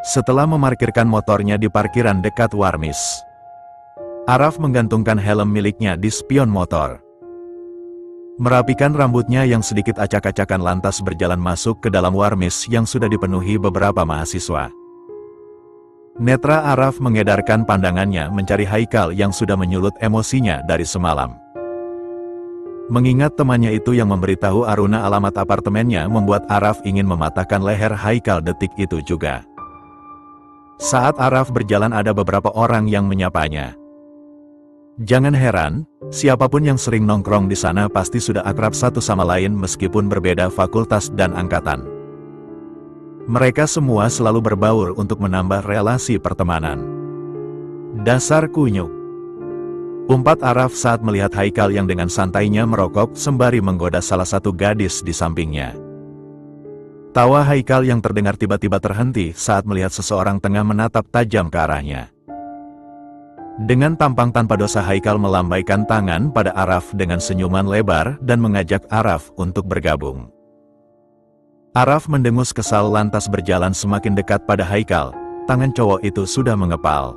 Setelah memarkirkan motornya di parkiran dekat Warmis, Araf menggantungkan helm miliknya di spion motor. Merapikan rambutnya yang sedikit acak-acakan lantas berjalan masuk ke dalam Warmis yang sudah dipenuhi beberapa mahasiswa. Netra Araf mengedarkan pandangannya mencari Haikal yang sudah menyulut emosinya dari semalam. Mengingat temannya itu yang memberitahu Aruna alamat apartemennya membuat Araf ingin mematahkan leher Haikal detik itu juga. Saat Araf berjalan ada beberapa orang yang menyapanya. Jangan heran, siapapun yang sering nongkrong di sana pasti sudah akrab satu sama lain meskipun berbeda fakultas dan angkatan. Mereka semua selalu berbaur untuk menambah relasi pertemanan. Dasar kunyuk. Umpat Araf saat melihat Haikal yang dengan santainya merokok sembari menggoda salah satu gadis di sampingnya. Tawa Haikal yang terdengar tiba-tiba terhenti saat melihat seseorang tengah menatap tajam ke arahnya. Dengan tampang tanpa dosa Haikal melambaikan tangan pada Araf dengan senyuman lebar dan mengajak Araf untuk bergabung. Araf mendengus kesal lantas berjalan semakin dekat pada Haikal, tangan cowok itu sudah mengepal.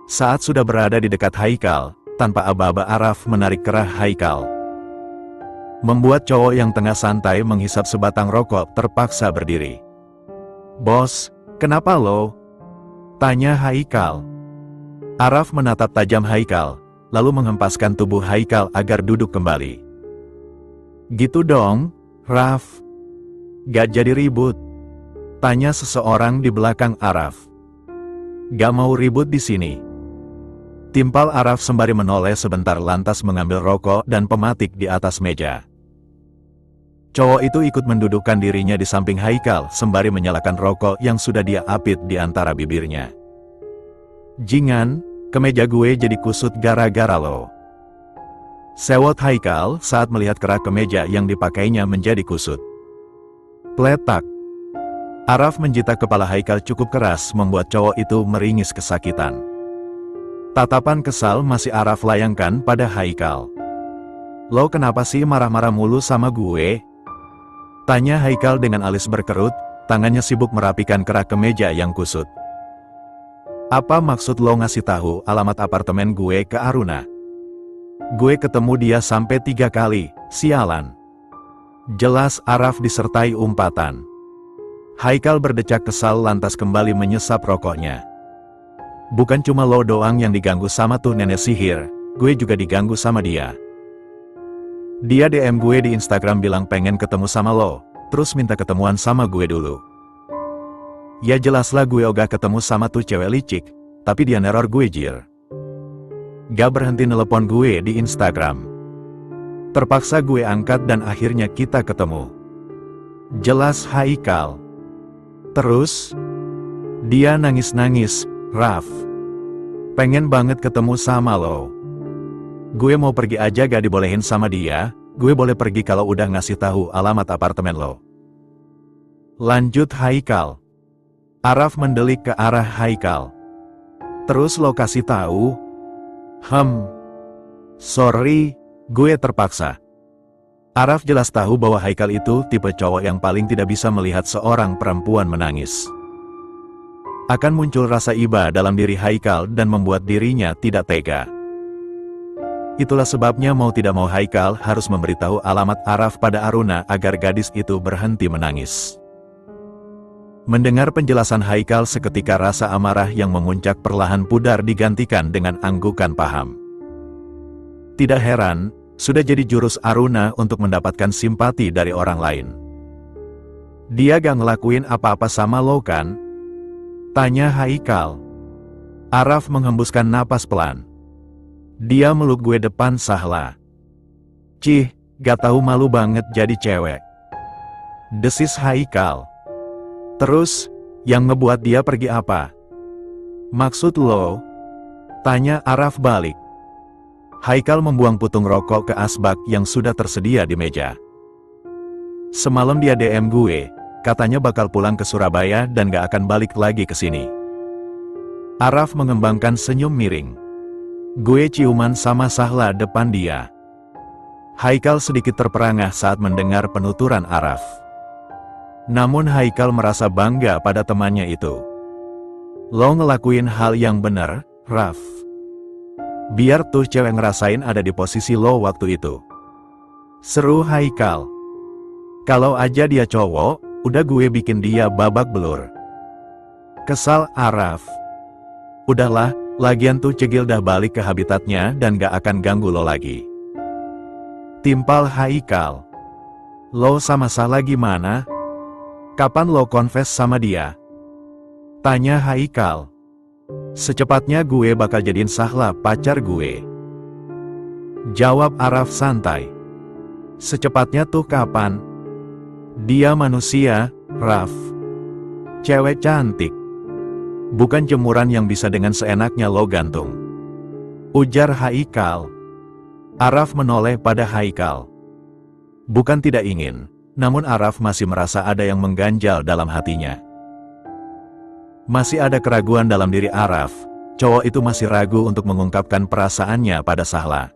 Saat sudah berada di dekat Haikal, tanpa aba-aba Araf menarik kerah Haikal. Membuat cowok yang tengah santai menghisap sebatang rokok terpaksa berdiri. "Bos, kenapa lo?" tanya Haikal. Araf menatap tajam Haikal, lalu menghempaskan tubuh Haikal agar duduk kembali. "Gitu dong, Raf. Gak jadi ribut?" tanya seseorang di belakang Araf. "Gak mau ribut di sini," timpal Araf sembari menoleh sebentar lantas mengambil rokok dan pematik di atas meja. Cowok itu ikut mendudukkan dirinya di samping Haikal sembari menyalakan rokok yang sudah dia apit di antara bibirnya. "Jingan, kemeja gue jadi kusut gara-gara lo," sewot Haikal saat melihat kerah kemeja yang dipakainya menjadi kusut. Pletak. Araf menjitak kepala Haikal cukup keras membuat cowok itu meringis kesakitan. Tatapan kesal masih Araf layangkan pada Haikal. "Lo kenapa sih marah-marah mulu sama gue?" tanya Haikal dengan alis berkerut, tangannya sibuk merapikan kerah kemeja yang kusut. "Apa maksud lo ngasih tahu alamat apartemen gue ke Aruna? Gue ketemu dia sampai 3 kali, sialan." Jelas Araf disertai umpatan. Haikal berdecak kesal lantas kembali menyesap rokoknya. "Bukan cuma lo doang yang diganggu sama tuh nenek sihir, gue juga diganggu sama dia. Dia DM gue di Instagram bilang pengen ketemu sama lo, terus minta ketemuan sama gue dulu. Ya jelaslah gue ogah ketemu sama tuh cewek licik, tapi dia neror gue jir. Gak berhenti nelepon gue di Instagram. Terpaksa gue angkat dan akhirnya kita ketemu." Jelas Haikal. Terus, dia nangis-nangis, "Raf, pengen banget ketemu sama lo. Gue mau pergi aja gak dibolehin sama dia, gue boleh pergi kalau udah ngasih tahu alamat apartemen lo." Lanjut Haikal. Araf mendelik ke arah Haikal. "Terus lo kasih tahu?" Sorry, gue terpaksa." Araf jelas tahu bahwa Haikal itu tipe cowok yang paling tidak bisa melihat seorang perempuan menangis. Akan muncul rasa iba dalam diri Haikal dan membuat dirinya tidak tega. Itulah sebabnya mau tidak mau Haikal harus memberitahu alamat Araf pada Aruna agar gadis itu berhenti menangis. Mendengar penjelasan Haikal seketika rasa amarah yang memuncak perlahan pudar digantikan dengan anggukan paham. Tidak heran, sudah jadi jurus Aruna untuk mendapatkan simpati dari orang lain. "Dia gak ngelakuin apa-apa sama lo kan?" tanya Haikal. Araf menghembuskan napas pelan. "Dia meluk gue depan Sahla. Cih, gak tahu malu banget jadi cewek," desis Haikal. "Terus, yang ngebuat dia pergi apa? Maksud lo?" tanya Araf balik. Haikal membuang putung rokok ke asbak yang sudah tersedia di meja. "Semalam dia DM gue, katanya bakal pulang ke Surabaya dan gak akan balik lagi ke sini." Araf mengembangkan senyum miring. "Gue ciuman sama Sahla depan dia." Haikal sedikit terperangah saat mendengar penuturan Araf. Namun Haikal merasa bangga pada temannya itu. Lo ngelakuin hal yang bener, Raf. Biar tuh cewek ngerasain ada di posisi lo waktu itu. Seru Haikal. Kalau aja dia cowok, udah gue bikin dia babak belur. Kesal Araf. Udahlah, lagian tuh cegil dah balik ke habitatnya dan gak akan ganggu lo lagi. Timpal Haikal. Lo sama Sahla gimana? Kapan lo confess sama dia? Tanya Haikal. Secepatnya gue bakal jadiin Sahla pacar gue. Jawab Araf santai. Secepatnya tuh kapan? Dia manusia, Raf. Cewek cantik. Bukan jemuran yang bisa dengan seenaknya lo gantung. Ujar Haikal. Araf menoleh pada Haikal. Bukan tidak ingin, namun Araf masih merasa ada yang mengganjal dalam hatinya. Masih ada keraguan dalam diri Araf, cowok itu masih ragu untuk mengungkapkan perasaannya pada Sahla.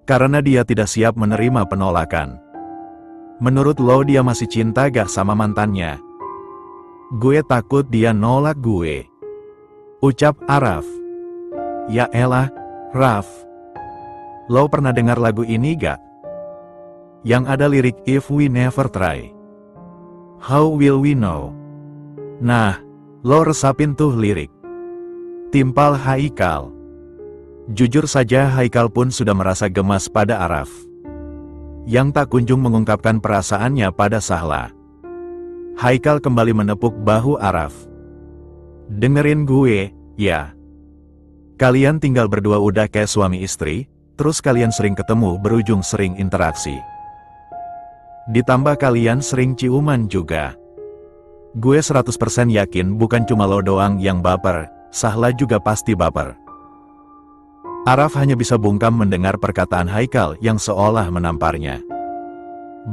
Karena dia tidak siap menerima penolakan. Menurut lo dia masih cinta gak sama mantannya? Gue takut dia nolak gue. Ucap Araf. Ya elah, Raf. Lo pernah dengar lagu ini gak? Yang ada lirik If we never try, how will we know? Nah, lo resapin tuh lirik. Timpal Haikal. Jujur saja Haikal pun sudah merasa gemas pada Araf, yang tak kunjung mengungkapkan perasaannya pada Sahla. Haikal kembali menepuk bahu Araf. Dengerin gue, ya. Kalian tinggal berdua udah kayak suami istri, terus kalian sering ketemu berujung sering interaksi. Ditambah kalian sering ciuman juga. Gue 100% yakin bukan cuma lo doang yang baper, Sahla juga pasti baper. Araf hanya bisa bungkam mendengar perkataan Haikal yang seolah menamparnya.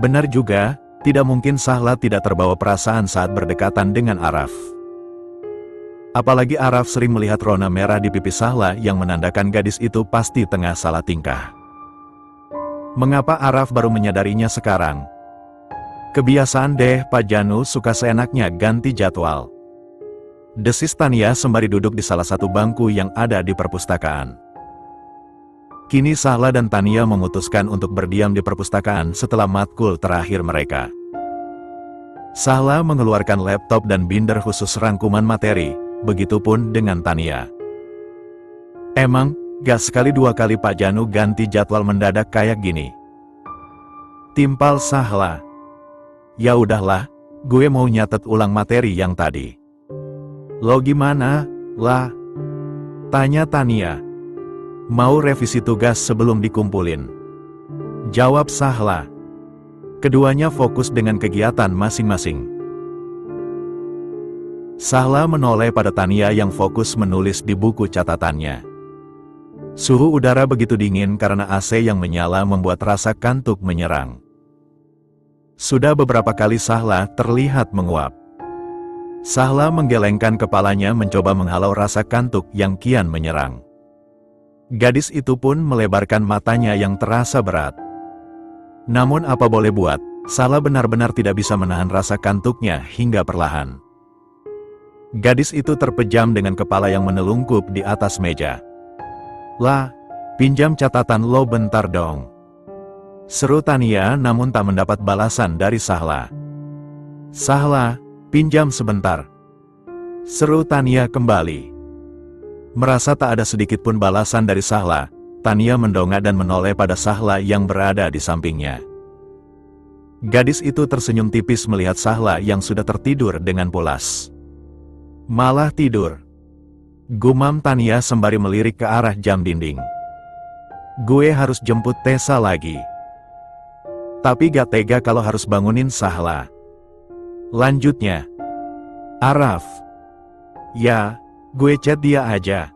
Benar juga, tidak mungkin Sahla tidak terbawa perasaan saat berdekatan dengan Araf. Apalagi Araf sering melihat rona merah di pipi Sahla yang menandakan gadis itu pasti tengah salah tingkah. Mengapa Araf baru menyadarinya sekarang? Kebiasaan deh Pak Janu suka seenaknya ganti jadwal. Desis Tania sembari duduk di salah satu bangku yang ada di perpustakaan. Kini Sahla dan Tania memutuskan untuk berdiam di perpustakaan setelah matkul terakhir mereka. Sahla mengeluarkan laptop dan binder khusus rangkuman materi, begitupun dengan Tania. Emang, gak sekali dua kali Pak Janu ganti jadwal mendadak kayak gini? Timpal Sahla. Ya udahlah, gue mau nyatet ulang materi yang tadi. Lo gimana, lah? Tanya Tania. Mau revisi tugas sebelum dikumpulin? Jawab Sahla. Keduanya fokus dengan kegiatan masing-masing. Sahla menoleh pada Tania yang fokus menulis di buku catatannya. Suhu udara begitu dingin karena AC yang menyala membuat rasa kantuk menyerang. Sudah beberapa kali Sahla terlihat menguap. Sahla menggelengkan kepalanya mencoba menghalau rasa kantuk yang kian menyerang. Gadis itu pun melebarkan matanya yang terasa berat. Namun apa boleh buat, Sahla benar-benar tidak bisa menahan rasa kantuknya hingga perlahan. Gadis itu terpejam dengan kepala yang menelungkup di atas meja. Lah, pinjam catatan lo bentar dong. Seru Tania namun tak mendapat balasan dari Sahla. Sahla, pinjam sebentar. Seru Tania kembali. Merasa tak ada sedikit pun balasan dari Sahla, Tania mendongak dan menoleh pada Sahla yang berada di sampingnya. Gadis itu tersenyum tipis melihat Sahla yang sudah tertidur dengan pulas. Malah tidur. Gumam Tania sembari melirik ke arah jam dinding. Gue harus jemput Tessa lagi. Tapi gak tega kalau harus bangunin Sahla. Lanjutnya. Araf. Ya, gue chat dia aja.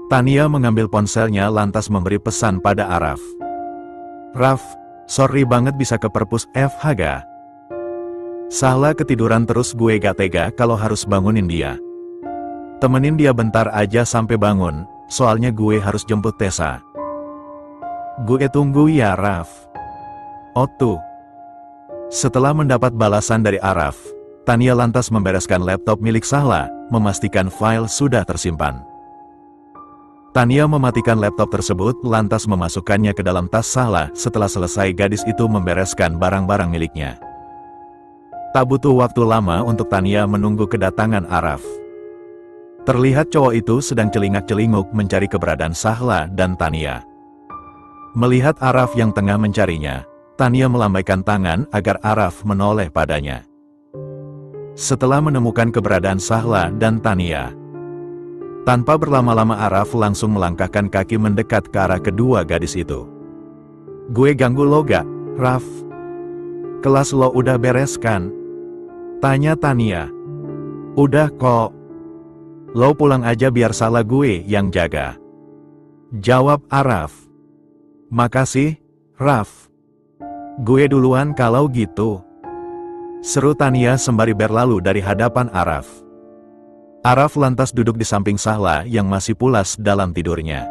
Tania mengambil ponselnya lantas memberi pesan pada Araf. Raf, sorry banget bisa ke perpus FH ga? Sahla ketiduran terus gue gak tega kalau harus bangunin dia. Temenin dia bentar aja sampai bangun, soalnya gue harus jemput Tessa. Gue tunggu ya Raf. Oh tuh. Setelah mendapat balasan dari Araf, Tania lantas membereskan laptop milik Sahla, memastikan file sudah tersimpan. Tania mematikan laptop tersebut lantas memasukkannya ke dalam tas Sahla. Setelah selesai, gadis itu membereskan barang-barang miliknya. Tak butuh waktu lama untuk Tania menunggu kedatangan Araf. Terlihat cowok itu sedang celingak-celinguk mencari keberadaan Sahla dan Tania. Melihat Araf yang tengah mencarinya, Tania melambaikan tangan agar Araf menoleh padanya. Setelah menemukan keberadaan Sahla dan Tania, tanpa berlama-lama Araf langsung melangkahkan kaki mendekat ke arah kedua gadis itu. "Gue ganggu lo gak, Raf? Kelas lo udah beres kan?" tanya Tania. "Udah kok. Lo pulang aja biar Sahla gue yang jaga," jawab Araf. "Makasih, Raf. Gue duluan kalau gitu," seru Tania sembari berlalu dari hadapan Araf. Araf lantas duduk di samping Sahla yang masih pulas dalam tidurnya.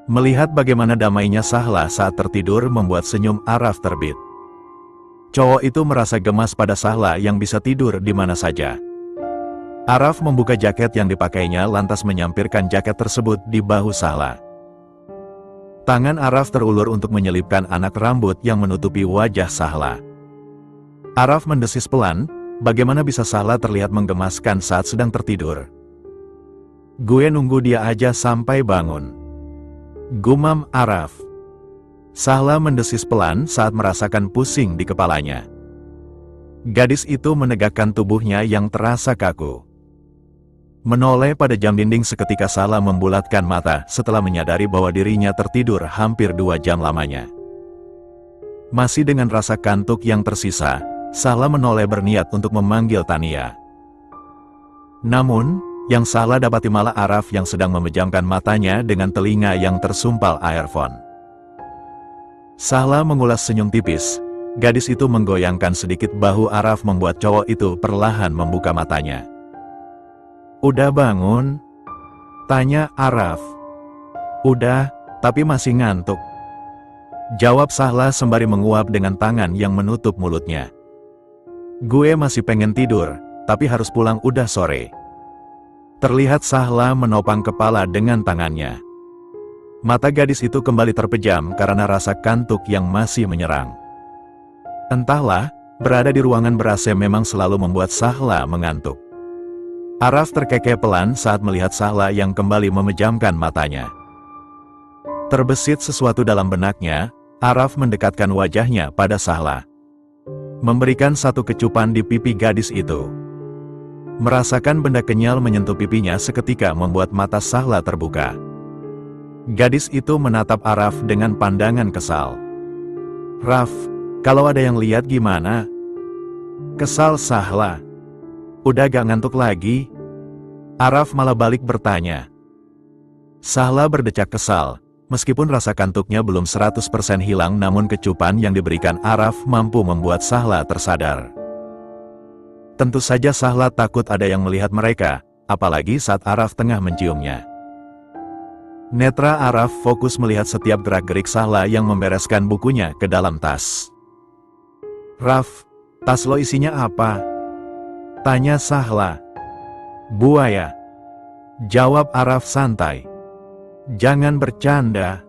Melihat bagaimana damainya Sahla saat tertidur membuat senyum Araf terbit. Cowok itu merasa gemas pada Sahla yang bisa tidur di mana saja. Araf membuka jaket yang dipakainya lantas menyampirkan jaket tersebut di bahu Sahla. Tangan Araf terulur untuk menyelipkan anak rambut yang menutupi wajah Sahla. Araf mendesis pelan, bagaimana bisa Sahla terlihat menggemaskan saat sedang tertidur. "Gue nunggu dia aja sampai bangun," gumam Araf. Sahla mendesis pelan saat merasakan pusing di kepalanya. Gadis itu menegakkan tubuhnya yang terasa kaku. Menoleh pada jam dinding seketika Sahla membulatkan mata setelah menyadari bahwa dirinya tertidur hampir 2 jam lamanya. Masih dengan rasa kantuk yang tersisa, Sahla menoleh berniat untuk memanggil Tania. Namun, yang Sahla dapati malah Araf yang sedang memejamkan matanya dengan telinga yang tersumpal earphone. Sahla mengulas senyum tipis. Gadis itu menggoyangkan sedikit bahu Araf membuat cowok itu perlahan membuka matanya. "Udah bangun?" tanya Araf. "Udah, tapi masih ngantuk," jawab Sahla sembari menguap dengan tangan yang menutup mulutnya. "Gue masih pengen tidur, tapi harus pulang udah sore." Terlihat Sahla menopang kepala dengan tangannya. Mata gadis itu kembali terpejam karena rasa kantuk yang masih menyerang. Entahlah, berada di ruangan ber-AC memang selalu membuat Sahla mengantuk. Araf terkekeh pelan saat melihat Sahla yang kembali memejamkan matanya. Terbesit sesuatu dalam benaknya, Araf mendekatkan wajahnya pada Sahla. Memberikan satu kecupan di pipi gadis itu. Merasakan benda kenyal menyentuh pipinya seketika membuat mata Sahla terbuka. Gadis itu menatap Araf dengan pandangan kesal. "Raf, kalau ada yang lihat gimana?" kesal Sahla. "Udah gak ngantuk lagi?" Araf malah balik bertanya. Sahla berdecak kesal. Meskipun rasa kantuknya belum 100% hilang, namun kecupan yang diberikan Araf mampu membuat Sahla tersadar. Tentu saja Sahla takut ada yang melihat mereka, apalagi saat Araf tengah menciumnya. Netra Araf fokus melihat setiap gerak-gerik Sahla yang membereskan bukunya ke dalam tas. "Raf, tas lo isinya apa?" tanya Sahla. "Buaya," jawab Araf santai. "Jangan bercanda.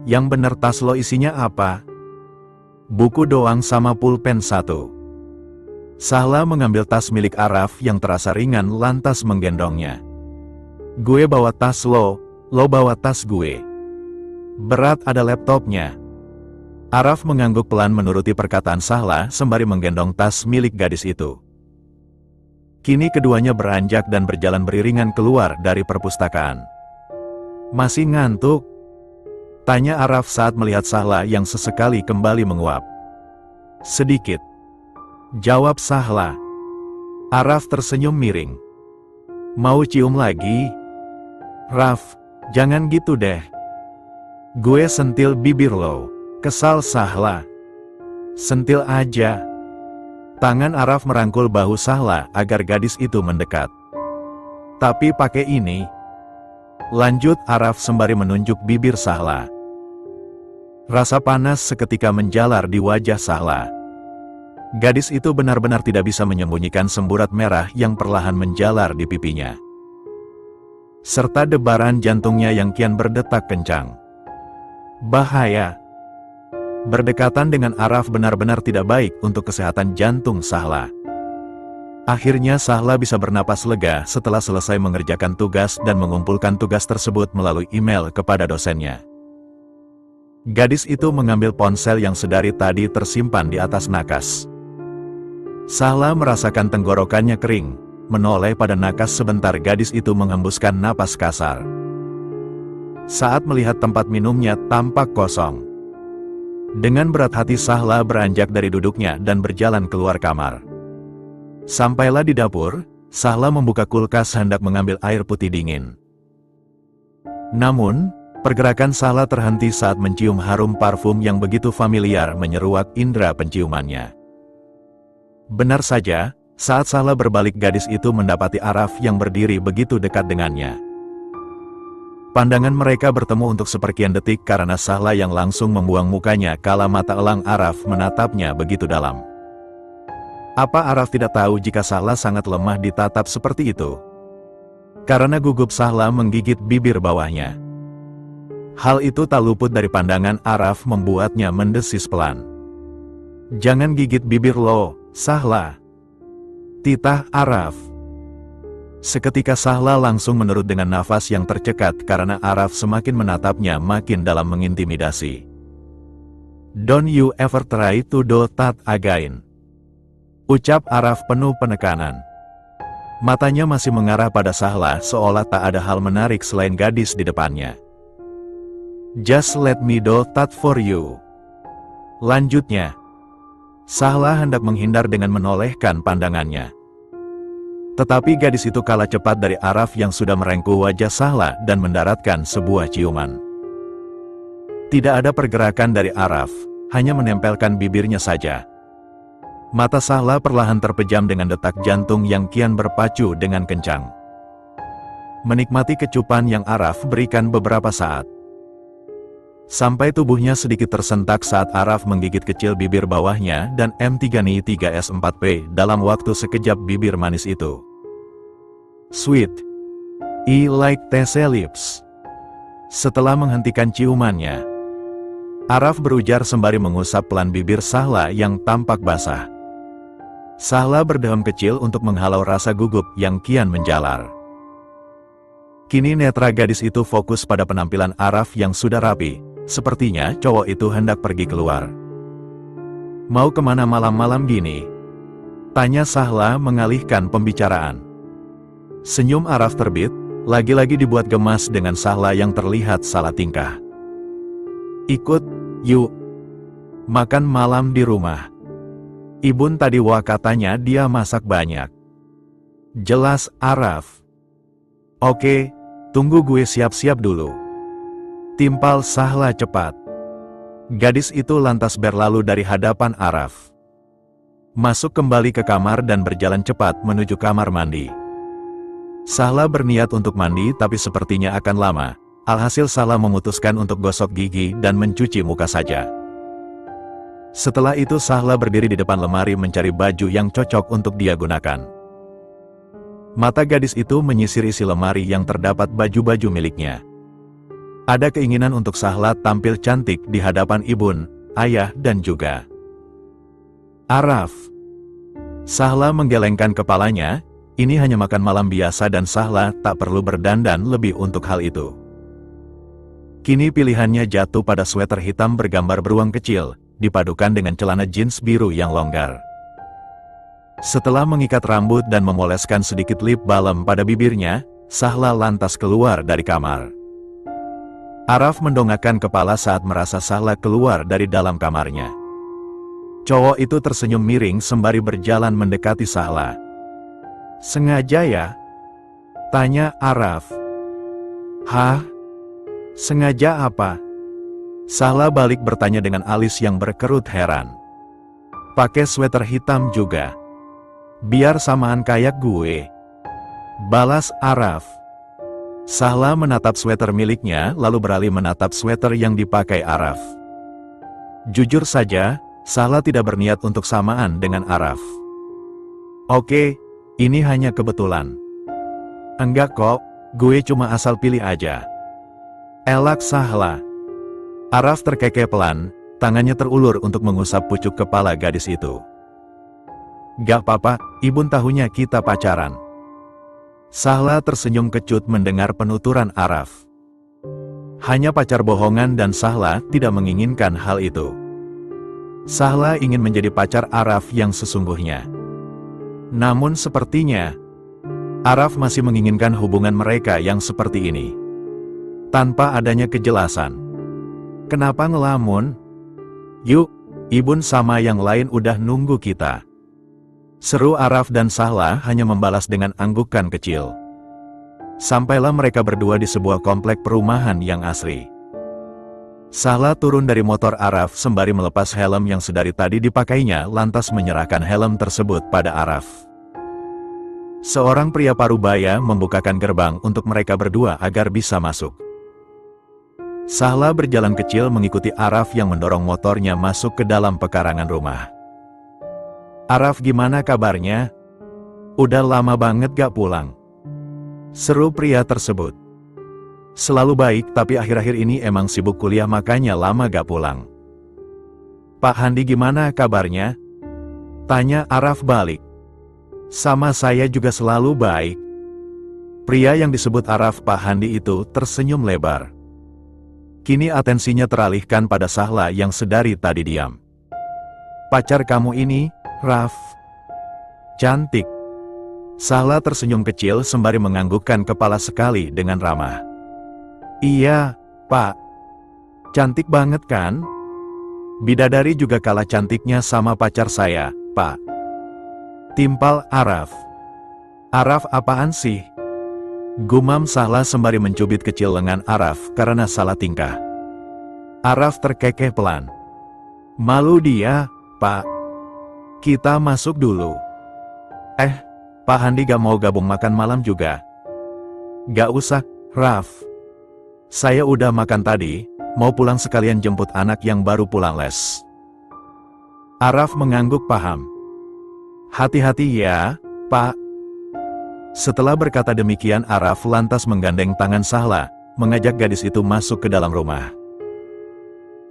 Yang bener tas lo isinya apa?" "Buku doang sama pulpen 1. Sahla mengambil tas milik Araf yang terasa ringan lantas menggendongnya. "Gue bawa tas lo bawa tas gue. Berat ada laptopnya." Araf mengangguk pelan menuruti perkataan Sahla sembari menggendong tas milik gadis itu. Kini keduanya beranjak dan berjalan beriringan keluar dari perpustakaan. "Masih ngantuk?" tanya Araf saat melihat Sahla yang sesekali kembali menguap. "Sedikit," jawab Sahla. Araf tersenyum miring. "Mau cium lagi?" "Raf, jangan gitu deh. Gue sentil bibir lo," kesal Sahla. "Sentil aja." Tangan Araf merangkul bahu Sahla agar gadis itu mendekat. "Tapi pakai ini," lanjut Araf sembari menunjuk bibir Sahla. Rasa panas seketika menjalar di wajah Sahla. Gadis itu benar-benar tidak bisa menyembunyikan semburat merah yang perlahan menjalar di pipinya, serta debaran jantungnya yang kian berdetak kencang. Bahaya! Berdekatan dengan Araf benar-benar tidak baik untuk kesehatan jantung Sahla. Akhirnya Sahla bisa bernapas lega setelah selesai mengerjakan tugas dan mengumpulkan tugas tersebut melalui email kepada dosennya. Gadis itu mengambil ponsel yang sedari tadi tersimpan di atas nakas. Sahla merasakan tenggorokannya kering, menoleh pada nakas sebentar. Gadis itu menghembuskan napas kasar. Saat melihat tempat minumnya tampak kosong. Dengan berat hati Sahla beranjak dari duduknya dan berjalan keluar kamar. Sampailah di dapur, Sahla membuka kulkas hendak mengambil air putih dingin. Namun, pergerakan Sahla terhenti saat mencium harum parfum yang begitu familiar menyeruak indera penciumannya. Benar saja, saat Sahla berbalik gadis itu mendapati Araf yang berdiri begitu dekat dengannya. Pandangan mereka bertemu untuk seperkian detik karena Sahla yang langsung membuang mukanya kala mata elang Araf menatapnya begitu dalam. Apa Araf tidak tahu jika Sahla sangat lemah ditatap seperti itu? Karena gugup Sahla menggigit bibir bawahnya. Hal itu tak luput dari pandangan Araf membuatnya mendesis pelan. "Jangan gigit bibir lo, Sahla," titah Araf. Seketika Sahla langsung menurut dengan nafas yang tercekat karena Araf semakin menatapnya makin dalam mengintimidasi. "Don't you ever try to do that again," ucap Araf penuh penekanan. Matanya masih mengarah pada Sahla seolah tak ada hal menarik selain gadis di depannya. "Just let me do that for you," lanjutnya. Sahla hendak menghindar dengan menolehkan pandangannya. Tetapi gadis itu kalah cepat dari Araf yang sudah merengkuh wajah Sahla dan mendaratkan sebuah ciuman. Tidak ada pergerakan dari Araf, hanya menempelkan bibirnya saja. Mata Sahla perlahan terpejam dengan detak jantung yang kian berpacu dengan kencang. Menikmati kecupan yang Araf berikan beberapa saat. Sampai tubuhnya sedikit tersentak saat Araf menggigit kecil bibir bawahnya dan M3Ni3S4P dalam waktu sekejap bibir manis itu. "Sweet, I like Tessy lips." Setelah menghentikan ciumannya, Araf berujar sembari mengusap pelan bibir Sahla yang tampak basah. Sahla berdeham kecil untuk menghalau rasa gugup yang kian menjalar. Kini netra gadis itu fokus pada penampilan Araf yang sudah rapi. Sepertinya cowok itu hendak pergi keluar. "Mau kemana malam-malam gini?" tanya Sahla mengalihkan pembicaraan. Senyum Araf terbit, lagi-lagi dibuat gemas dengan Sahla yang terlihat salah tingkah. "Ikut, yuk. Makan malam di rumah. Ibun tadi katanya dia masak banyak." Jelas Araf. "Oke, tunggu gue siap-siap dulu," timpal Sahla cepat. Gadis itu lantas berlalu dari hadapan Araf. Masuk kembali ke kamar dan berjalan cepat menuju kamar mandi. Sahla berniat untuk mandi tapi sepertinya akan lama. Alhasil Sahla memutuskan untuk gosok gigi dan mencuci muka saja. Setelah itu Sahla berdiri di depan lemari mencari baju yang cocok untuk dia gunakan. Mata gadis itu menyisir isi lemari yang terdapat baju-baju miliknya. Ada keinginan untuk Sahla tampil cantik di hadapan ibun, ayah dan juga Araf. Sahla menggelengkan kepalanya, ini hanya makan malam biasa dan Sahla tak perlu berdandan lebih untuk hal itu. Kini pilihannya jatuh pada sweater hitam bergambar beruang kecil, dipadukan dengan celana jeans biru yang longgar. Setelah mengikat rambut dan memoleskan sedikit lip balm pada bibirnya, Sahla lantas keluar dari kamar. Araf mendongakkan kepala saat merasa Sahla keluar dari dalam kamarnya. Cowok itu tersenyum miring sembari berjalan mendekati Sahla. "Sengaja ya?" tanya Araf. "Hah? Sengaja apa?" Sahla balik bertanya dengan alis yang berkerut heran. "Pakai sweater hitam juga. Biar samaan kayak gue," balas Araf. Sahla menatap sweater miliknya lalu beralih menatap sweater yang dipakai Araf. Jujur saja, Sahla tidak berniat untuk samaan dengan Araf. Oke, ini hanya kebetulan. Enggak kok, gue cuma asal pilih aja. Elak Sahla. Araf terkekeh pelan, tangannya terulur untuk mengusap pucuk kepala gadis itu. Gak apa-apa, Ibun tahunya kita pacaran. Sahla tersenyum kecut mendengar penuturan Araf. Hanya pacar bohongan dan Sahla tidak menginginkan hal itu. Sahla ingin menjadi pacar Araf yang sesungguhnya. Namun sepertinya, Araf masih menginginkan hubungan mereka yang seperti ini. Tanpa adanya kejelasan. Kenapa ngelamun? Yuk, Ibun sama yang lain udah nunggu kita. Seru Araf dan Sahla hanya membalas dengan anggukan kecil. Sampailah mereka berdua di sebuah komplek perumahan yang asri. Sahla turun dari motor Araf sembari melepas helm yang sedari tadi dipakainya lantas menyerahkan helm tersebut pada Araf. Seorang pria parubaya membukakan gerbang untuk mereka berdua agar bisa masuk. Sahla berjalan kecil mengikuti Araf yang mendorong motornya masuk ke dalam pekarangan rumah. Araf, gimana kabarnya? Udah lama banget gak pulang. Seru pria tersebut. Selalu baik tapi akhir-akhir ini emang sibuk kuliah makanya lama gak pulang. Pak Handi gimana kabarnya? Tanya Araf balik. Sama saya juga selalu baik. Pria yang disebut Araf Pak Handi itu tersenyum lebar. Kini atensinya teralihkan pada Sahla yang sedari tadi diam. Pacar kamu ini, Raf. Cantik. Sahla tersenyum kecil sembari menganggukkan kepala sekali dengan ramah. Iya, Pak. Cantik banget kan? Bidadari juga kalah cantiknya sama pacar saya, Pak. Timpal Araf. Araf apaan sih? Gumam Sahla sembari mencubit kecil lengan Araf karena salah tingkah. Araf terkekeh pelan. Malu dia, Pak. Kita masuk dulu. Pak Handi gak mau gabung makan malam juga? Gak usah, Raf. Saya udah makan tadi, mau pulang sekalian jemput anak yang baru pulang les. Araf mengangguk paham. Hati-hati ya, Pak. Setelah berkata demikian Araf lantas menggandeng tangan Sahla, mengajak gadis itu masuk ke dalam rumah.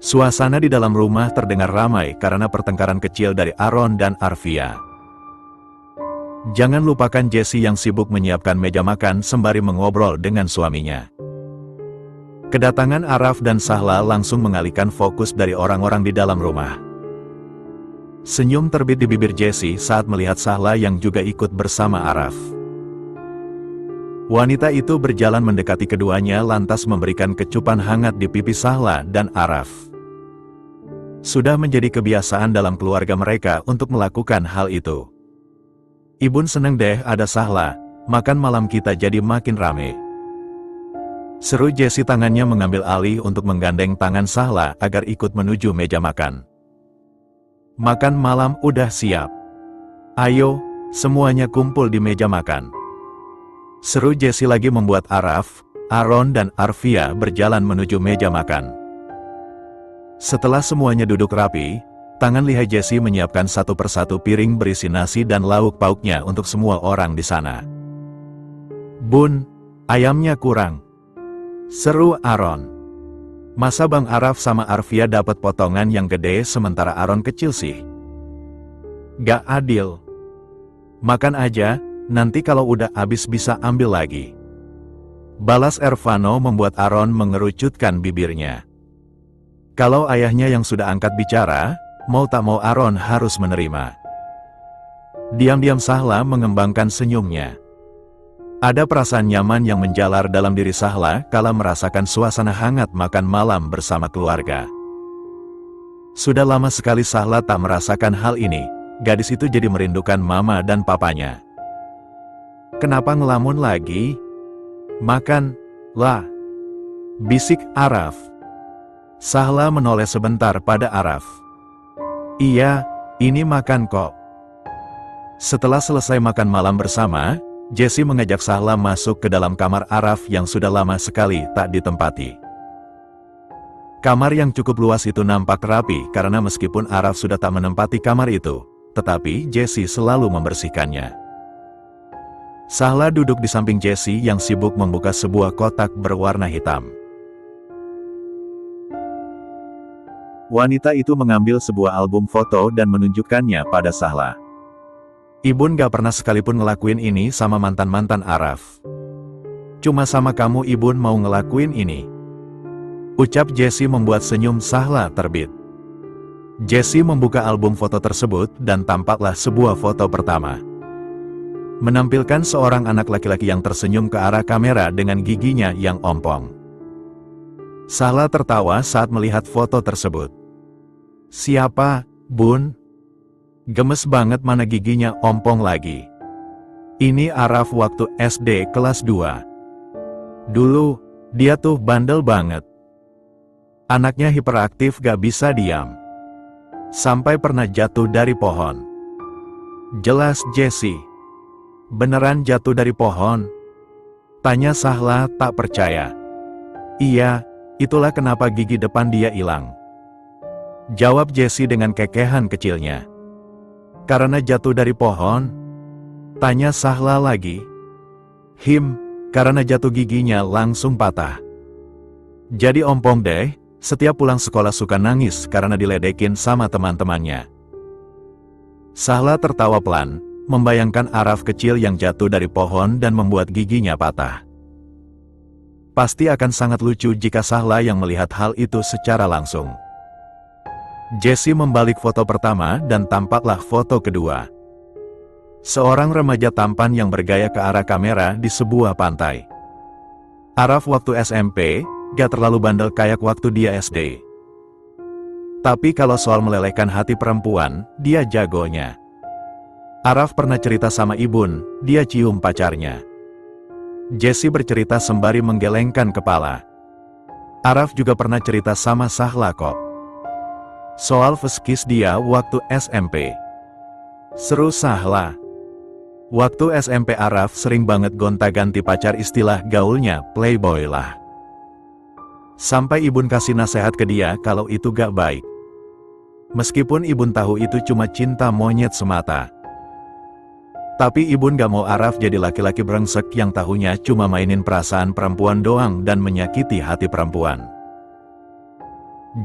Suasana di dalam rumah terdengar ramai karena pertengkaran kecil dari Aaron dan Arfia. Jangan lupakan Jessie yang sibuk menyiapkan meja makan sembari mengobrol dengan suaminya. Kedatangan Araf dan Sahla langsung mengalihkan fokus dari orang-orang di dalam rumah. Senyum terbit di bibir Jessie saat melihat Sahla yang juga ikut bersama Araf. Wanita itu berjalan mendekati keduanya lantas memberikan kecupan hangat di pipi Sahla dan Araf. Sudah menjadi kebiasaan dalam keluarga mereka untuk melakukan hal itu. Ibun seneng deh ada Sahla, makan malam kita jadi makin rame. Seru Jessie tangannya mengambil alih untuk menggandeng tangan Sahla agar ikut menuju meja makan. Makan malam udah siap. Ayo, semuanya kumpul di meja makan. Seru Jessie lagi membuat Araf, Aaron dan Arfia berjalan menuju meja makan. Setelah semuanya duduk rapi, tangan lihai Jessie menyiapkan satu persatu piring berisi nasi dan lauk pauknya untuk semua orang di sana. Bun, ayamnya kurang. Seru Aaron. Masa Bang Araf sama Arfia dapat potongan yang gede sementara Aaron kecil sih? Gak adil. Makan aja, nanti kalau udah habis bisa ambil lagi. Balas Ervano membuat Aaron mengerucutkan bibirnya. Kalau ayahnya yang sudah angkat bicara, mau tak mau Aaron harus menerima. Diam-diam Sahla mengembangkan senyumnya. Ada perasaan nyaman yang menjalar dalam diri Sahla kala merasakan suasana hangat makan malam bersama keluarga. Sudah lama sekali Sahla tak merasakan hal ini, gadis itu jadi merindukan mama dan papanya. Kenapa ngelamun lagi? Makan, lah. Bisik Araf. Sahla menoleh sebentar pada Araf. Iya, ini makan kok. Setelah selesai makan malam bersama, Jessie mengajak Sahla masuk ke dalam kamar Araf yang sudah lama sekali tak ditempati. Kamar yang cukup luas itu nampak rapi karena meskipun Araf sudah tak menempati kamar itu, tetapi Jessie selalu membersihkannya. Sahla duduk di samping Jessie yang sibuk membuka sebuah kotak berwarna hitam. Wanita itu mengambil sebuah album foto dan menunjukkannya pada Sahla. Ibun gak pernah sekalipun ngelakuin ini sama mantan-mantan Araf. Cuma sama kamu Ibun mau ngelakuin ini. Ucap Jessie membuat senyum Sahla terbit. Jessie membuka album foto tersebut dan tampaklah sebuah foto pertama. Menampilkan seorang anak laki-laki yang tersenyum ke arah kamera dengan giginya yang ompong. Sahla tertawa saat melihat foto tersebut. Siapa, Bun? Gemes banget mana giginya ompong lagi. Ini Araf waktu SD kelas 2. Dulu, dia tuh bandel banget. Anaknya hiperaktif gak bisa diam. Sampai pernah jatuh dari pohon. Jelas Jessie. Beneran jatuh dari pohon? Tanya Sahla tak percaya. Iya, itulah kenapa gigi depan dia hilang. Jawab Jessie dengan kekehan kecilnya. Karena jatuh dari pohon? Tanya Sahla lagi. Karena jatuh giginya langsung patah. Jadi ompong deh. Setiap pulang sekolah suka nangis karena diledekin sama teman-temannya. Sahla tertawa pelan, membayangkan Araf kecil yang jatuh dari pohon dan membuat giginya patah. Pasti akan sangat lucu jika Sahla yang melihat hal itu secara langsung. Jessie membalik foto pertama dan tampaklah foto kedua. Seorang remaja tampan yang bergaya ke arah kamera di sebuah pantai. Araf waktu SMP, gak terlalu bandel kayak waktu dia SD. Tapi kalau soal melelehkan hati perempuan, dia jagonya. Araf pernah cerita sama Ibun, dia cium pacarnya. Jessie bercerita sembari menggelengkan kepala. Araf juga pernah cerita sama Sahla kok. Soal first kiss dia waktu SMP. Seru Sahla. Waktu SMP Araf sering banget gonta-ganti pacar, istilah gaulnya playboy lah. Sampai Ibun kasih nasihat ke dia kalau itu gak baik. Meskipun Ibun tahu itu cuma cinta monyet semata. Tapi Ibun gak mau Araf jadi laki-laki brengsek yang tahunya cuma mainin perasaan perempuan doang dan menyakiti hati perempuan.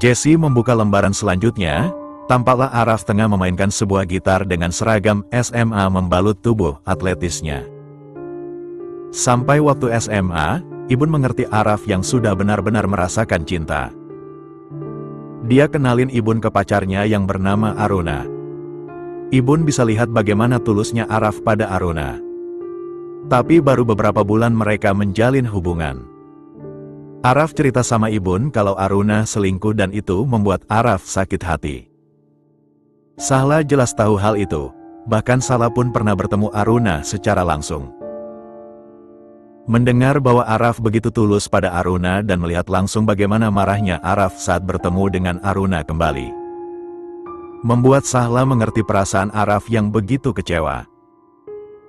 Jessie membuka lembaran selanjutnya, tampaklah Araf tengah memainkan sebuah gitar dengan seragam SMA membalut tubuh atletisnya. Sampai waktu SMA, Ibun mengerti Araf yang sudah benar-benar merasakan cinta. Dia kenalin Ibun ke pacarnya yang bernama Aruna. Ibun bisa lihat bagaimana tulusnya Araf pada Aruna. Tapi baru beberapa bulan mereka menjalin hubungan. Araf cerita sama Ibun kalau Aruna selingkuh dan itu membuat Araf sakit hati. Sahla jelas tahu hal itu, bahkan Sahla pun pernah bertemu Aruna secara langsung. Mendengar bahwa Araf begitu tulus pada Aruna dan melihat langsung bagaimana marahnya Araf saat bertemu dengan Aruna kembali, membuat Sahla mengerti perasaan Araf yang begitu kecewa.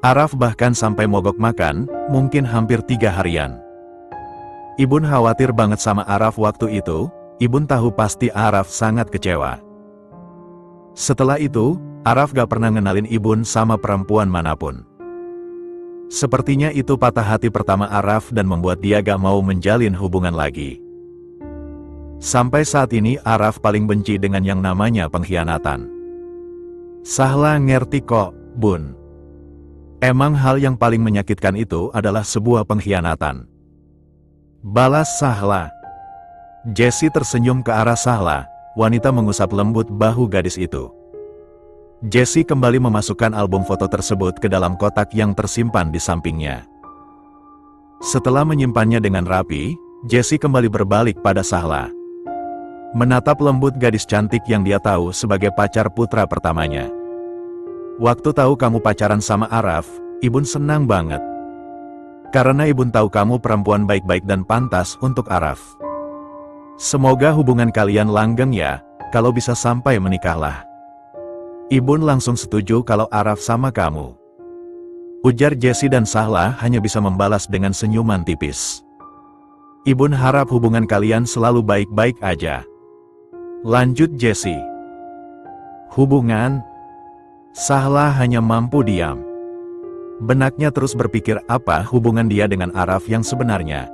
Araf bahkan sampai mogok makan, mungkin hampir 3 harian. Ibun khawatir banget sama Araf waktu itu, Ibun tahu pasti Araf sangat kecewa. Setelah itu, Araf gak pernah ngenalin Ibun sama perempuan manapun. Sepertinya itu patah hati pertama Araf dan membuat dia gak mau menjalin hubungan lagi. Sampai saat ini Araf paling benci dengan yang namanya pengkhianatan. Sahla ngerti kok, Bun. Emang hal yang paling menyakitkan itu adalah sebuah pengkhianatan. Balas Sahla. Jessie tersenyum ke arah Sahla, wanita mengusap lembut bahu gadis itu. Jessie kembali memasukkan album foto tersebut ke dalam kotak yang tersimpan di sampingnya. Setelah menyimpannya dengan rapi, Jessie kembali berbalik pada Sahla. Menatap lembut gadis cantik yang dia tahu sebagai pacar putra pertamanya. Waktu tahu kamu pacaran sama Araf, Ibun senang banget. Karena Ibun tahu kamu perempuan baik-baik dan pantas untuk Araf. Semoga hubungan kalian langgeng ya, kalau bisa sampai menikahlah. Ibun langsung setuju kalau Araf sama kamu. Ujar Jessie dan Sahla hanya bisa membalas dengan senyuman tipis. Ibun harap hubungan kalian selalu baik-baik aja. Lanjut Jessie. Hubungan? Sahla hanya mampu diam. Benaknya terus berpikir apa hubungan dia dengan Araf yang sebenarnya.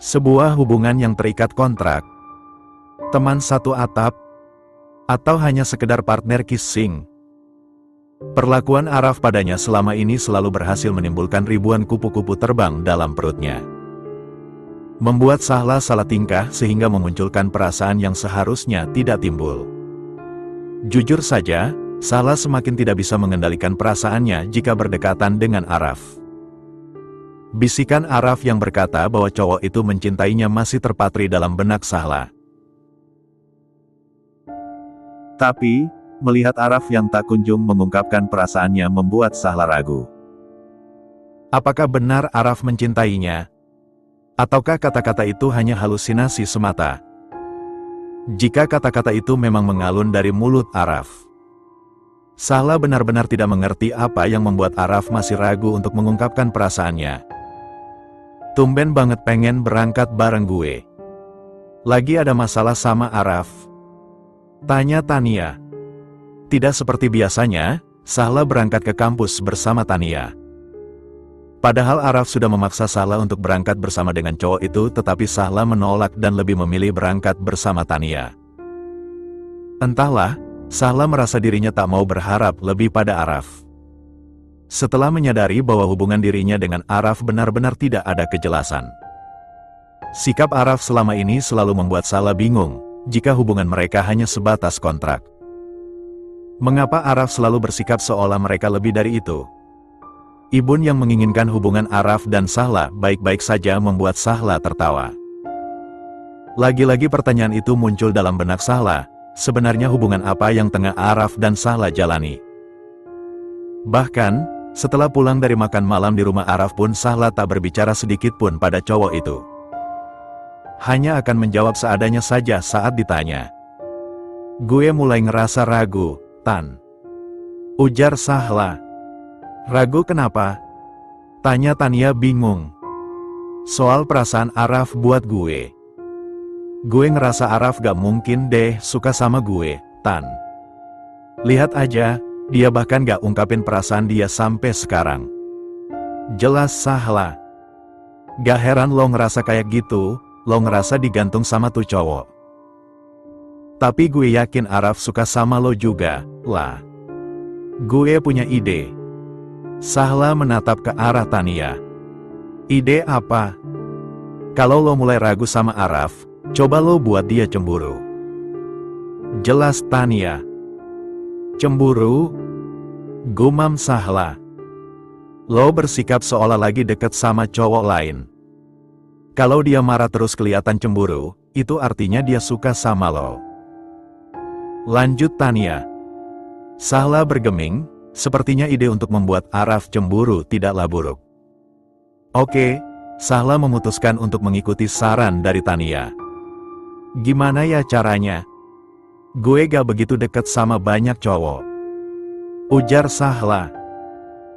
Sebuah hubungan yang terikat kontrak? Teman satu atap? Atau hanya sekedar partner kissing? Perlakuan Araf padanya selama ini selalu berhasil menimbulkan ribuan kupu-kupu terbang dalam perutnya. Membuat Sahla salah tingkah sehingga memunculkan perasaan yang seharusnya tidak timbul. Jujur saja, Sahla semakin tidak bisa mengendalikan perasaannya jika berdekatan dengan Araf. Bisikan Araf yang berkata bahwa cowok itu mencintainya masih terpatri dalam benak Sahla. Tapi, melihat Araf yang tak kunjung mengungkapkan perasaannya membuat Sahla ragu. Apakah benar Araf mencintainya? Ataukah kata-kata itu hanya halusinasi semata? Jika kata-kata itu memang mengalun dari mulut Araf, Sahla benar-benar tidak mengerti apa yang membuat Araf masih ragu untuk mengungkapkan perasaannya. Tumben banget pengen berangkat bareng gue. Lagi ada masalah sama Araf? Tanya Tania. Tidak seperti biasanya, Sahla berangkat ke kampus bersama Tania. Padahal Araf sudah memaksa Sahla untuk berangkat bersama dengan cowok itu, tetapi Sahla menolak dan lebih memilih berangkat bersama Tania. Entahlah, Sahla merasa dirinya tak mau berharap lebih pada Araf. Setelah menyadari bahwa hubungan dirinya dengan Araf benar-benar tidak ada kejelasan. Sikap Araf selama ini selalu membuat Sahla bingung, jika hubungan mereka hanya sebatas kontrak. Mengapa Araf selalu bersikap seolah mereka lebih dari itu? Ibun yang menginginkan hubungan Araf dan Sahla baik-baik saja membuat Sahla tertawa. Lagi-lagi pertanyaan itu muncul dalam benak Sahla, sebenarnya hubungan apa yang tengah Araf dan Sahla jalani? Bahkan, setelah pulang dari makan malam di rumah Araf pun Sahla tak berbicara sedikit pun pada cowok itu. Hanya akan menjawab seadanya saja saat ditanya. Gue mulai ngerasa ragu, Tan. Ujar Sahla. Ragu kenapa? Tanya Tania bingung. Soal perasaan Araf buat gue. Gue ngerasa Araf gak mungkin deh suka sama gue, Tan. Lihat aja, dia bahkan gak ungkapin perasaan dia sampai sekarang. Jelas Sahla. Gak heran lo ngerasa kayak gitu, lo ngerasa digantung sama tuh cowok. Tapi gue yakin Araf suka sama lo juga, lah. Gue punya ide. Sahla menatap ke arah Tania. Ide apa? Kalau lo mulai ragu sama Araf, coba lo buat dia cemburu. Jelas Tania. Cemburu? Gumam Sahla. Lo bersikap seolah lagi deket sama cowok lain. Kalau dia marah terus kelihatan cemburu, itu artinya dia suka sama lo. Lanjut Tania. Sahla bergeming. Sepertinya ide untuk membuat Araf cemburu tidaklah buruk. Oke, Sahla memutuskan untuk mengikuti saran dari Tania. Gimana ya caranya? Gue gak begitu dekat sama banyak cowok. Ujar Sahla.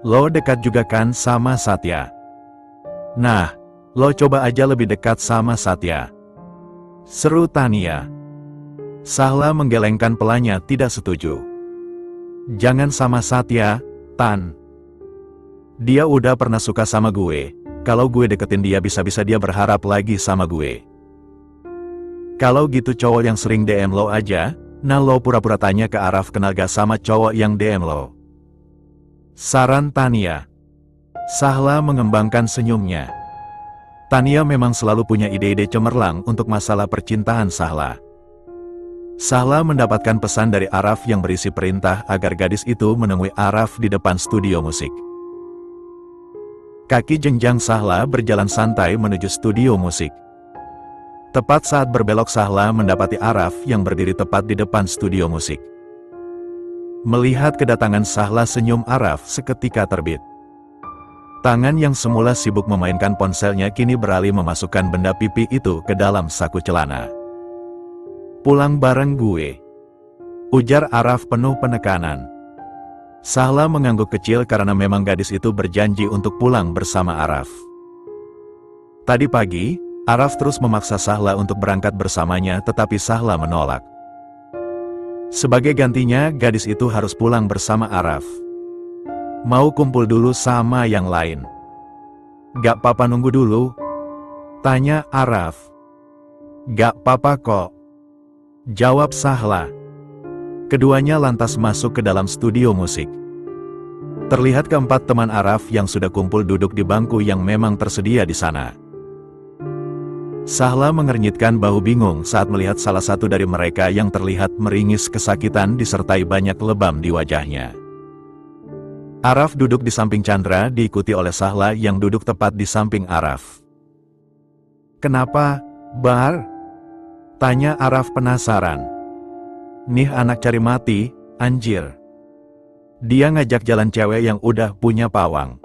Lo dekat juga kan sama Satya? Nah, lo coba aja lebih dekat sama Satya. Seru Tania. Sahla menggelengkan pelanya tidak setuju. Jangan sama Satya, Tan. Dia udah pernah suka sama gue. Kalau gue deketin dia bisa-bisa dia berharap lagi sama gue. Kalau gitu cowok yang sering DM lo aja, nah lo pura-pura tanya ke Araf kenal gak sama cowok yang DM lo. Saran Tania. Sahla mengembangkan senyumnya. Tania memang selalu punya ide-ide cemerlang untuk masalah percintaan Sahla. Sahla mendapatkan pesan dari Araf yang berisi perintah agar gadis itu menemui Araf di depan studio musik. Kaki jenjang Sahla berjalan santai menuju studio musik. Tepat saat berbelok Sahla mendapati Araf yang berdiri tepat di depan studio musik. Melihat kedatangan Sahla senyum Araf seketika terbit. Tangan yang semula sibuk memainkan ponselnya kini beralih memasukkan benda pipi itu ke dalam saku celana. Pulang bareng gue. Ujar Araf penuh penekanan. Sahla mengangguk kecil karena memang gadis itu berjanji untuk pulang bersama Araf. Tadi pagi, Araf terus memaksa Sahla untuk berangkat bersamanya, tetapi Sahla menolak. Sebagai gantinya, gadis itu harus pulang bersama Araf. Mau kumpul dulu sama yang lain. Gak papa nunggu dulu? Tanya Araf. Gak papa kok. Jawab Sahla. Keduanya lantas masuk ke dalam studio musik. Terlihat keempat teman Araf yang sudah kumpul duduk di bangku yang memang tersedia di sana. Sahla mengernyitkan bahu bingung saat melihat salah satu dari mereka yang terlihat meringis kesakitan disertai banyak lebam di wajahnya. Araf duduk di samping Chandra diikuti oleh Sahla yang duduk tepat di samping Araf. Kenapa, Bar? Tanya Araf penasaran. Nih anak cari mati, anjir. Dia ngajak jalan cewek yang udah punya pawang.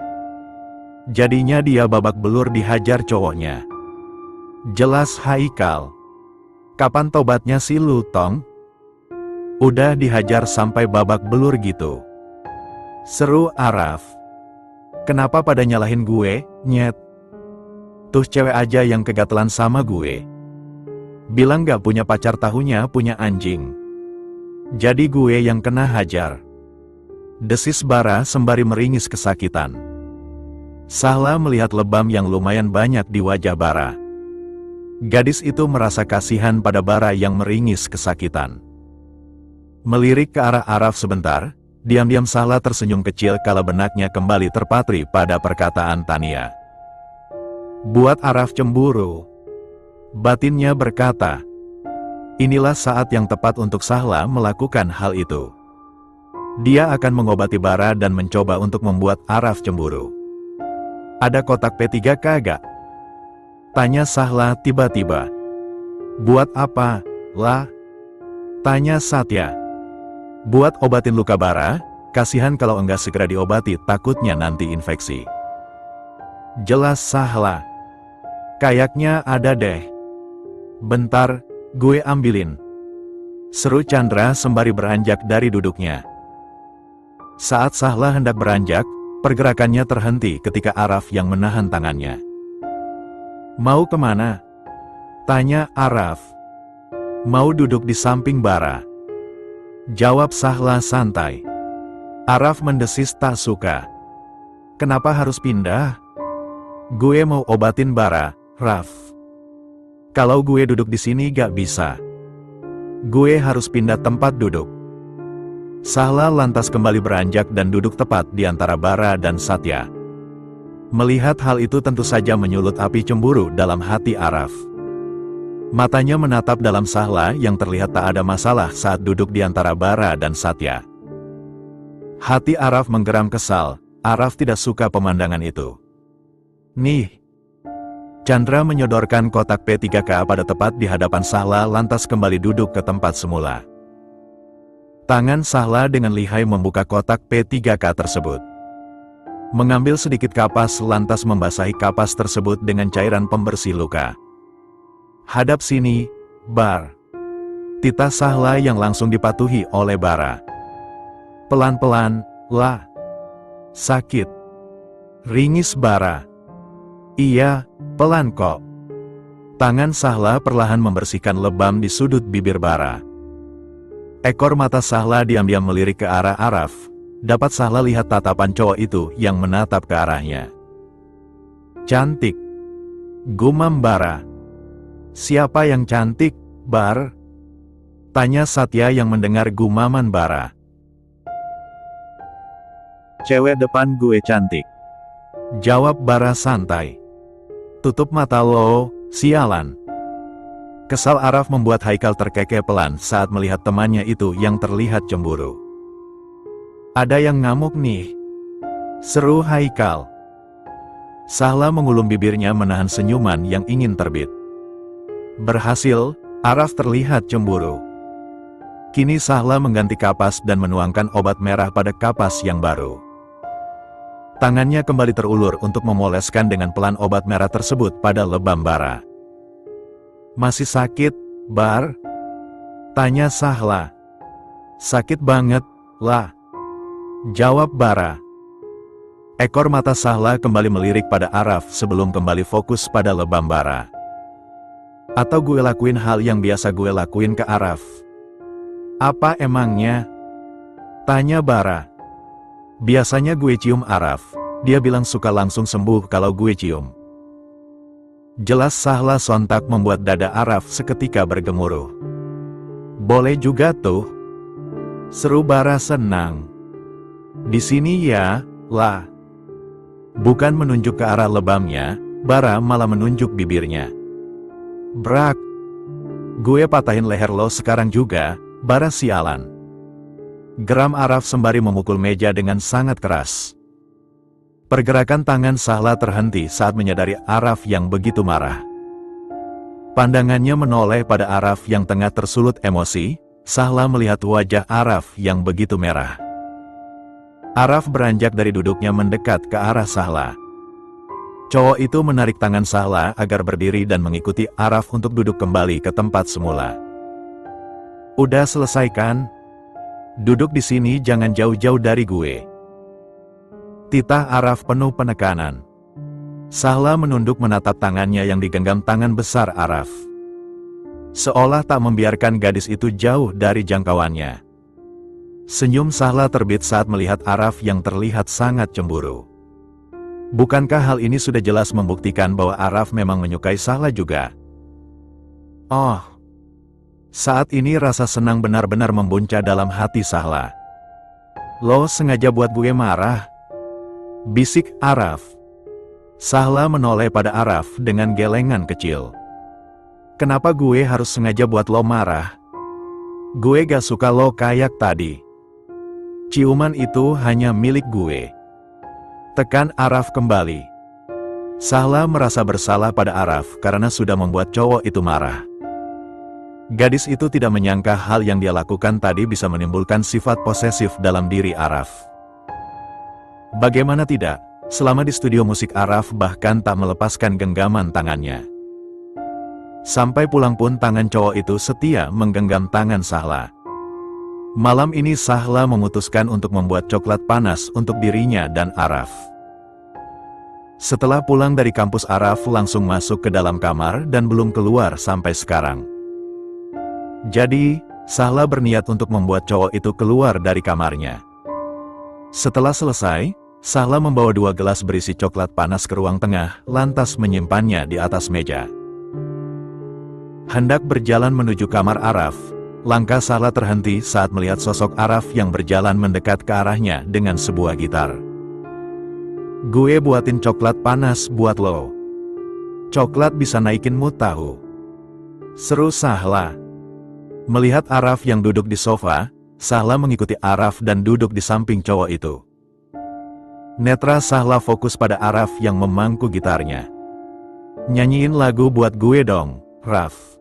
Jadinya dia babak belur dihajar cowoknya. Jelas Haikal. Kapan tobatnya si Lutong? Udah dihajar sampai babak belur gitu. Seru Araf. Kenapa pada nyalahin gue, nyet? Tuh cewek aja yang kegatelan sama gue. Bilang gak punya pacar tahunya punya anjing. Jadi gue yang kena hajar. Desis Bara sembari meringis kesakitan. Sahla melihat lebam yang lumayan banyak di wajah Bara. Gadis itu merasa kasihan pada Bara yang meringis kesakitan. Melirik ke arah Araf sebentar, diam-diam Sahla tersenyum kecil kala benaknya kembali terpatri pada perkataan Tania. Buat Araf cemburu. Batinnya berkata, inilah saat yang tepat untuk Sahla melakukan hal itu. Dia akan mengobati Bara dan mencoba untuk membuat Araf cemburu. Ada kotak P3K gak? Tanya Sahla tiba-tiba. Buat apa, lah? Tanya Satya. Buat obatin luka Bara, kasihan kalau enggak segera diobati takutnya nanti infeksi. Jelas Sahla. Kayaknya ada deh. Bentar, gue ambilin. Seru Chandra sembari beranjak dari duduknya. Saat Sahla hendak beranjak, pergerakannya terhenti ketika Araf yang menahan tangannya. Mau kemana? Tanya Araf. Mau duduk di samping Bara. Jawab Sahla santai. Araf mendesis tak suka. Kenapa harus pindah? Gue mau obatin Bara, Raf. Kalau gue duduk di sini gak bisa. Gue harus pindah tempat duduk. Sahla lantas kembali beranjak dan duduk tepat di antara Bara dan Satya. Melihat hal itu tentu saja menyulut api cemburu dalam hati Araf. Matanya menatap dalam Sahla yang terlihat tak ada masalah saat duduk di antara Bara dan Satya. Hati Araf menggeram kesal, Araf tidak suka pemandangan itu. Nih. Chandra menyodorkan kotak P3K pada tepat di hadapan Sahla lantas kembali duduk ke tempat semula. Tangan Sahla dengan lihai membuka kotak P3K tersebut. Mengambil sedikit kapas lantas membasahi kapas tersebut dengan cairan pembersih luka. Hadap sini, Bar. Titah Sahla yang langsung dipatuhi oleh Bara. Pelan-pelan, lah. Sakit. Ringis Bara. Iya, pelan kok. Tangan Sahla perlahan membersihkan lebam di sudut bibir Bara. Ekor mata Sahla diam-diam melirik ke arah Araf. Dapat Sahla lihat tatapan cowok itu yang menatap ke arahnya. Cantik. Gumam Bara. Siapa yang cantik, Bar? Tanya Satya yang mendengar gumaman Bara. Cewek depan gue cantik. Jawab Bara santai. Tutup mata lo, sialan. Kesal Araf membuat Haikal terkekeh pelan saat melihat temannya itu yang terlihat cemburu. Ada yang ngamuk nih. Seru Haikal. Sahla mengulum bibirnya menahan senyuman yang ingin terbit. Berhasil, Araf terlihat cemburu. Kini Sahla mengganti kapas dan menuangkan obat merah pada kapas yang baru. Tangannya kembali terulur untuk memoleskan dengan pelan obat merah tersebut pada lebam Bara. Masih sakit, Bar? Tanya Sahla. Sakit banget, lah. Jawab Bara. Ekor mata Sahla kembali melirik pada Araf sebelum kembali fokus pada lebam Bara. Atau gue lakuin hal yang biasa gue lakuin ke Araf? Apa emangnya? Tanya Bara. Biasanya gue cium Araf. Dia bilang suka langsung sembuh kalau gue cium. Jelas Sahla sontak membuat dada Araf seketika bergemuruh. Boleh juga tuh. Seru Bara senang. Di sini ya, lah. Bukan menunjuk ke arah lebamnya, Bara malah menunjuk bibirnya. Brak. Gue patahin leher lo sekarang juga, Bara sialan. Geram Araf sembari memukul meja dengan sangat keras. Pergerakan tangan Sahla terhenti saat menyadari Araf yang begitu marah. Pandangannya menoleh pada Araf yang tengah tersulut emosi. Sahla melihat wajah Araf yang begitu merah. Araf beranjak dari duduknya mendekat ke arah Sahla. Cowok itu menarik tangan Sahla agar berdiri dan mengikuti Araf untuk duduk kembali ke tempat semula. Udah selesai kan? Duduk di sini, jangan jauh-jauh dari gue. Titah Araf penuh penekanan. Sahla menunduk menatap tangannya yang digenggam tangan besar Araf. Seolah tak membiarkan gadis itu jauh dari jangkauannya. Senyum Sahla terbit saat melihat Araf yang terlihat sangat cemburu. Bukankah hal ini sudah jelas membuktikan bahwa Araf memang menyukai Sahla juga? Oh, saat ini rasa senang benar-benar membuncah dalam hati Sahla. Lo sengaja buat gue marah? Bisik Araf. Sahla menoleh pada Araf dengan gelengan kecil. Kenapa gue harus sengaja buat lo marah? Gue gak suka lo kayak tadi. Ciuman itu hanya milik gue. Tekan Araf kembali. Sahla merasa bersalah pada Araf karena sudah membuat cowok itu marah. Gadis itu tidak menyangka hal yang dia lakukan tadi bisa menimbulkan sifat posesif dalam diri Araf. Bagaimana tidak, selama di studio musik Araf bahkan tak melepaskan genggaman tangannya. Sampai pulang pun tangan cowok itu setia menggenggam tangan Sahla. Malam ini Sahla memutuskan untuk membuat coklat panas untuk dirinya dan Araf. Setelah pulang dari kampus, Araf langsung masuk ke dalam kamar dan belum keluar sampai sekarang. Jadi, Sahla berniat untuk membuat cowok itu keluar dari kamarnya. Setelah selesai, Sahla membawa 2 gelas berisi coklat panas ke ruang tengah, lantas menyimpannya di atas meja. Hendak berjalan menuju kamar Araf, langkah Sahla terhenti saat melihat sosok Araf yang berjalan mendekat ke arahnya dengan sebuah gitar. Gue buatin coklat panas buat lo. Coklat bisa naikin mood tahu. Seru Sahla. Melihat Araf yang duduk di sofa, Sahla mengikuti Araf dan duduk di samping cowok itu. Netra Sahla fokus pada Araf yang memangku gitarnya. Nyanyiin lagu buat gue dong, Raf.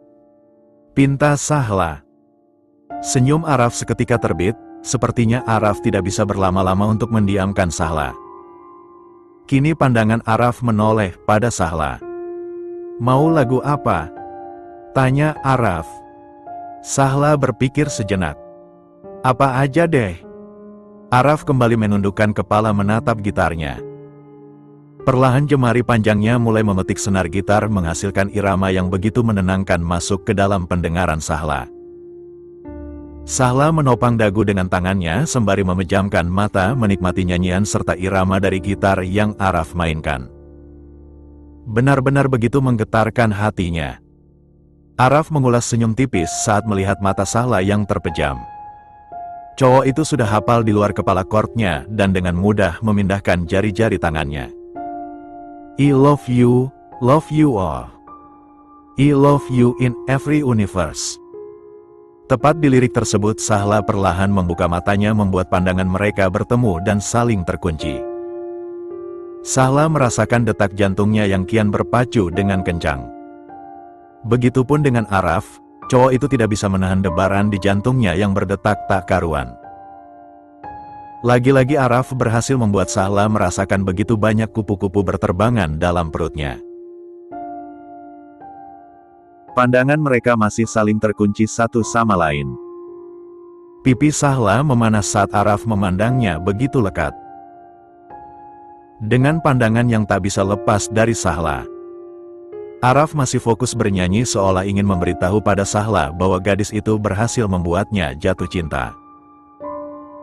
Pinta Sahla. Senyum Araf seketika terbit, sepertinya Araf tidak bisa berlama-lama untuk mendiamkan Sahla. Kini pandangan Araf menoleh pada Sahla. Mau lagu apa? Tanya Araf. Sahla berpikir sejenak. Apa aja deh. Araf kembali menundukkan kepala menatap gitarnya. Perlahan jemari panjangnya mulai memetik senar gitar menghasilkan irama yang begitu menenangkan masuk ke dalam pendengaran Sahla. Sahla menopang dagu dengan tangannya sembari memejamkan mata menikmati nyanyian serta irama dari gitar yang Araf mainkan. Benar-benar begitu menggetarkan hatinya. Araf mengulas senyum tipis saat melihat mata Sahla yang terpejam. Cowok itu sudah hafal di luar kepala chordnya dan dengan mudah memindahkan jari-jari tangannya. I love you all. I love you in every universe. Tepat di lirik tersebut Sahla perlahan membuka matanya membuat pandangan mereka bertemu dan saling terkunci. Sahla merasakan detak jantungnya yang kian berpacu dengan kencang. Begitupun dengan Araf, cowok itu tidak bisa menahan debaran di jantungnya yang berdetak tak karuan. Lagi-lagi Araf berhasil membuat Sahla merasakan begitu banyak kupu-kupu berterbangan dalam perutnya. Pandangan mereka masih saling terkunci satu sama lain. Pipi Sahla memanas saat Araf memandangnya begitu lekat. Dengan pandangan yang tak bisa lepas dari Sahla, Araf masih fokus bernyanyi seolah ingin memberitahu pada Sahla bahwa gadis itu berhasil membuatnya jatuh cinta.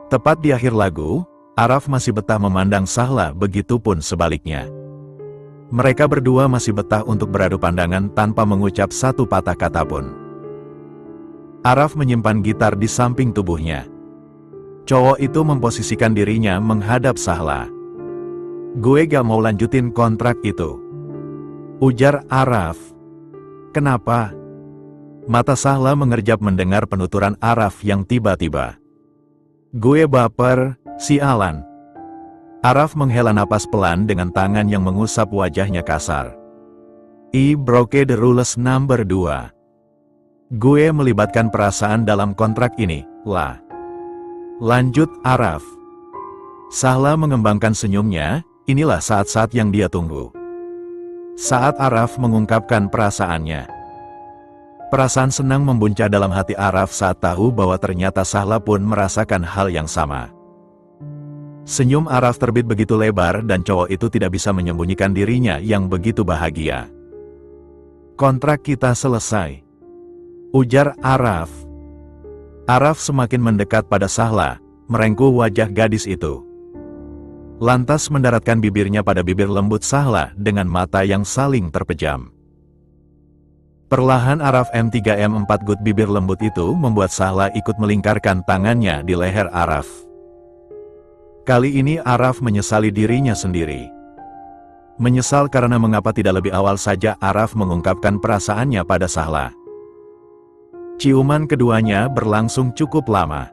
Tepat di akhir lagu, Araf masih betah memandang Sahla, begitupun sebaliknya. Mereka berdua masih betah untuk beradu pandangan tanpa mengucap satu patah kata pun. Araf menyimpan gitar di samping tubuhnya. Cowok itu memposisikan dirinya menghadap Sahla. "Gue gak mau lanjutin kontrak itu," ujar Araf. "Kenapa?" Mata Sahla mengerjap mendengar penuturan Araf yang tiba-tiba. "Gue baper, sialan." Araf menghela napas pelan dengan tangan yang mengusap wajahnya kasar. "I broke the rules number 2. Gue melibatkan perasaan dalam kontrak ini, lah," lanjut Araf. Sahla mengembangkan senyumnya, inilah saat-saat yang dia tunggu. Saat Araf mengungkapkan perasaannya. Perasaan senang membuncah dalam hati Araf saat tahu bahwa ternyata Sahla pun merasakan hal yang sama. Senyum Araf terbit begitu lebar dan cowok itu tidak bisa menyembunyikan dirinya yang begitu bahagia. "Kontrak kita selesai," ujar Araf. Araf semakin mendekat pada Sahla, merengkuh wajah gadis itu. Lantas mendaratkan bibirnya pada bibir lembut Sahla dengan mata yang saling terpejam. Perlahan Araf M3M4 gut bibir lembut itu membuat Sahla ikut melingkarkan tangannya di leher Araf. Kali ini Araf menyesali dirinya sendiri. Menyesal karena mengapa tidak lebih awal saja Araf mengungkapkan perasaannya pada Sahla. Ciuman keduanya berlangsung cukup lama.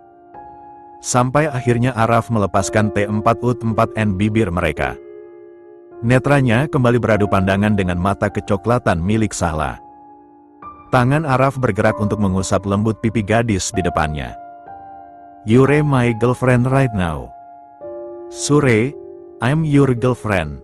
Sampai akhirnya Araf melepaskan T4U4N bibir mereka. Netranya kembali beradu pandangan dengan mata kecoklatan milik Sahla. Tangan Araf bergerak untuk mengusap lembut pipi gadis di depannya. "You're my girlfriend right now. Sure, I'm your girlfriend."